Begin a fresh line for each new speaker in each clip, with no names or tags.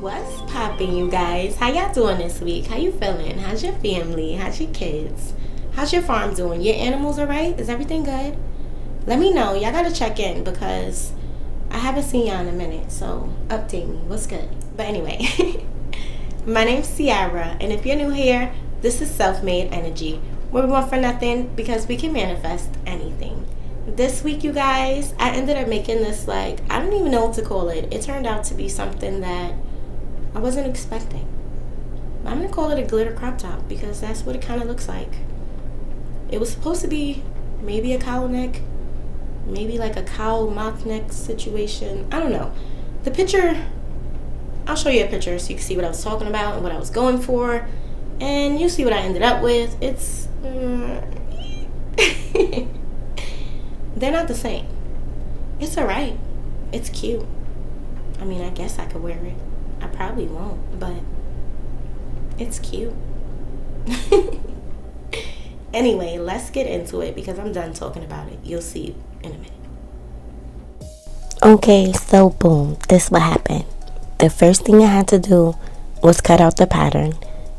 What's poppin', you guys? How y'all doing this week? How you feeling? How's your family? How's your kids? How's your farm doing? Your animals all right? Is everything good? Let me know. Y'all gotta check in because I haven't seen y'all in a minute. So update me. What's good? But anyway, my name's Ciara, and if you're new here, this is Self-Made Energy, where we want for nothing because we can manifest anything. This week, you guys, I ended up making this, I don't even know what to call it. It turned out to be something that I wasn't expecting. I'm going to call it a glitter crop top because that's what it kind of looks like. It was supposed to be maybe a cowl neck, maybe like a cowl mock neck situation. I don't know. The picture, I'll show you a picture so you can see what I was talking about and what I was going for. And you'll see what I ended up with. It's... they're not the same. It's alright. It's cute. I mean, I guess I could wear it. I probably won't, but it's cute. Anyway, let's get into it because I'm done talking about it. You'll see in a minute. Okay, so boom, this what happened. The first thing I had to do was cut out the pattern.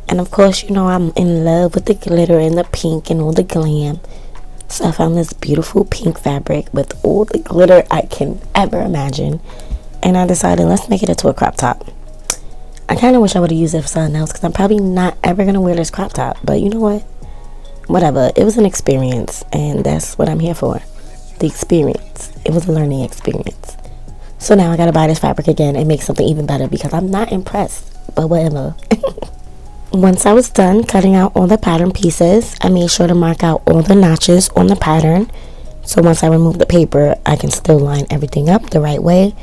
And of course, you know, I'm in love with the glitter and the pink and all the glam. So I found this beautiful pink fabric with all the glitter I can ever imagine. And I decided, let's make it into a crop top. I kind of wish I would have used it for something else because I'm probably not ever going to wear this crop top. But you know what? Whatever. It was an experience. And that's what I'm here for. The experience. It was a learning experience. So now I got to buy this fabric again and make something even better because I'm not impressed. But whatever. Once I was done cutting out all the pattern pieces, I made sure to mark out all the notches on the pattern. So once I remove the paper, I can still line everything up the right way.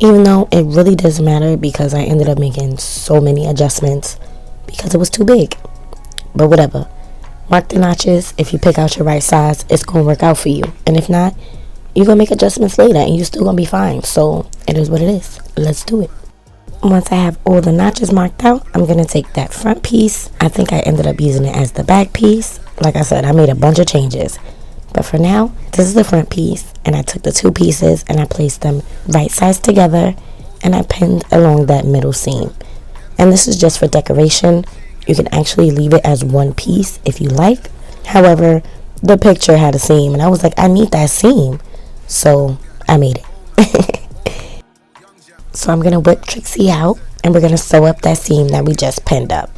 Even though it really doesn't matter because I ended up making so many adjustments because it was too big. But whatever. Mark the notches. If you pick out your right size, it's going to work out for you. And if not, you're going to make adjustments later and you're still going to be fine. So it is what it is. Let's do it. Once I have all the notches marked out, I'm going to take that front piece. I think I ended up using it as the back piece. Like I said, I made a bunch of changes. But for now, this is the front piece. And I took the two pieces and I placed them right sides together. And I pinned along that middle seam. And this is just for decoration. You can actually leave it as one piece if you like. However, the picture had a seam. And I was like, I need that seam. So I made it. So I'm going to whip Trixie out and we're going to sew up that seam that we just pinned up.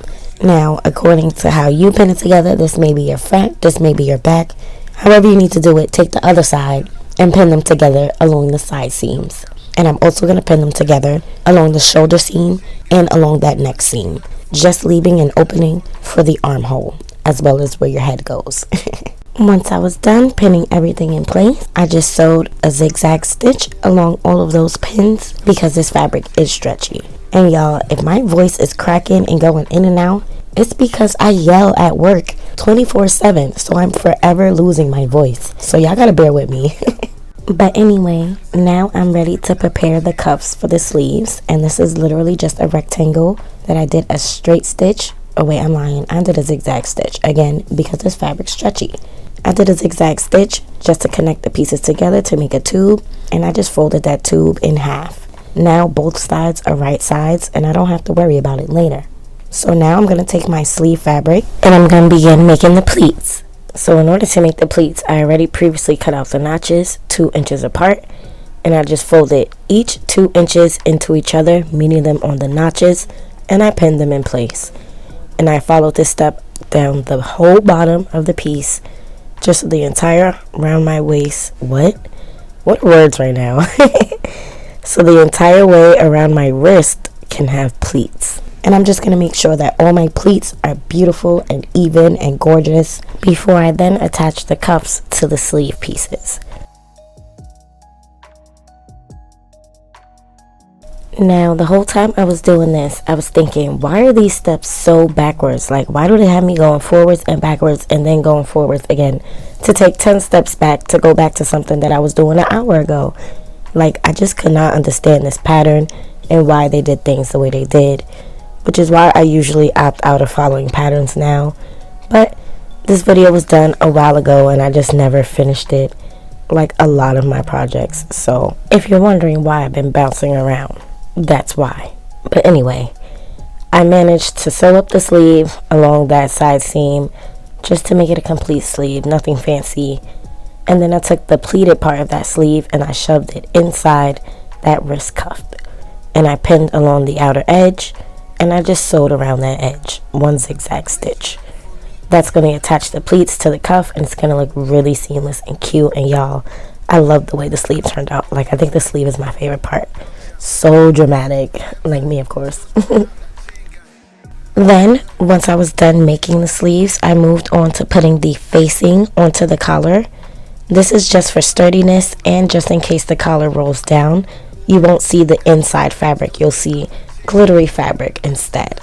Now, according to how you pin it together, this may be your front, this may be your back. However you need to do it, take the other side and pin them together along the side seams. And I'm also going to pin them together along the shoulder seam and along that neck seam. Just leaving an opening for the armhole as well as where your head goes. Once I was done pinning everything in place, I just sewed a zigzag stitch along all of those pins because this fabric is stretchy. And y'all, if my voice is cracking and going in and out, it's because I yell at work 24/7, so I'm forever losing my voice. So y'all gotta bear with me. But anyway, now I'm ready to prepare the cuffs for the sleeves. And this is literally just a rectangle that I did a straight stitch. Oh wait, I'm lying. I did a zigzag stitch. Again, because this fabric's stretchy. I did a zigzag stitch just to connect the pieces together to make a tube. And I just folded that tube in half. Now both sides are right sides and I don't have to worry about it later. So now I'm going to take my sleeve fabric and I'm going to begin making the pleats. So in order to make the pleats, I already previously cut out the notches 2 inches apart. And I just folded each 2 inches into each other, meeting them on the notches. And I pinned them in place. And I followed this step down the whole bottom of the piece. Just the entire around my waist. What are words right now? So the entire way around my wrist can have pleats. And I'm just going to make sure that all my pleats are beautiful and even and gorgeous before I then attach the cuffs to the sleeve pieces. Now, the whole time I was doing this, I was thinking, why are these steps so backwards? Like, why do they have me going forwards and backwards and then going forwards again to take 10 steps back to go back to something that I was doing an hour ago? Like, I just could not understand this pattern and why they did things the way they did, which is why I usually opt out of following patterns now. But this video was done a while ago and I just never finished it, like a lot of my projects. So if you're wondering why I've been bouncing around, that's why. But anyway, I managed to sew up the sleeve along that side seam just to make it a complete sleeve, nothing fancy. And then I took the pleated part of that sleeve and I shoved it inside that wrist cuff. And I pinned along the outer edge and I just sewed around that edge, one zigzag stitch. That's going to attach the pleats to the cuff and it's going to look really seamless and cute. And y'all, I love the way the sleeve turned out. Like, I think the sleeve is my favorite part. So dramatic, like me, of course. Then, once I was done making the sleeves, I moved on to putting the facing onto the collar. This is just for sturdiness and just in case the collar rolls down, you won't see the inside fabric. You'll see glittery fabric instead,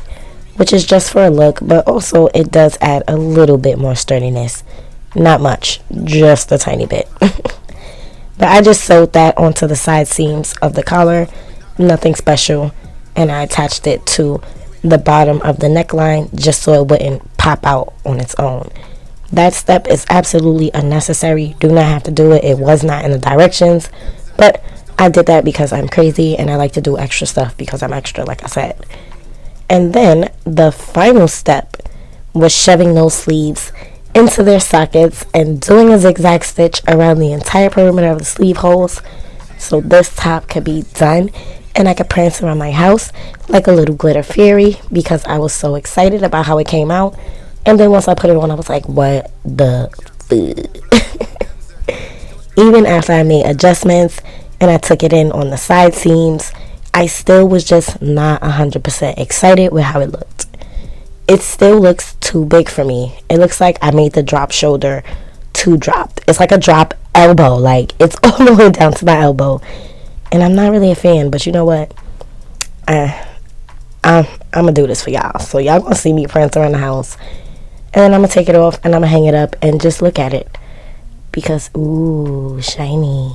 which is just for a look, but also it does add a little bit more sturdiness. Not much, just a tiny bit. But I just sewed that onto the side seams of the collar, nothing special, and I attached it to the bottom of the neckline just so it wouldn't pop out on its own. That step is absolutely unnecessary. You do not have to do it. It was not in the directions, but I did that because I'm crazy and I like to do extra stuff because I'm extra, like I said. And then the final step was shoving those sleeves into their sockets and doing a zigzag stitch around the entire perimeter of the sleeve holes so this top could be done and I could prance around my house like a little glitter fairy because I was so excited about how it came out. And then once I put it on, I was like, what the fuck? Even after I made adjustments and I took it in on the side seams, I still was just not 100% excited with how it looked. It still looks too big for me. It looks like I made the drop shoulder too dropped. It's like a drop elbow. Like, it's all the way down to my elbow. And I'm not really a fan, but you know what? I'm going to do this for y'all. So y'all going to see me prance around the house. And then I'm going to take it off and I'm going to hang it up and just look at it. Because, ooh, shiny.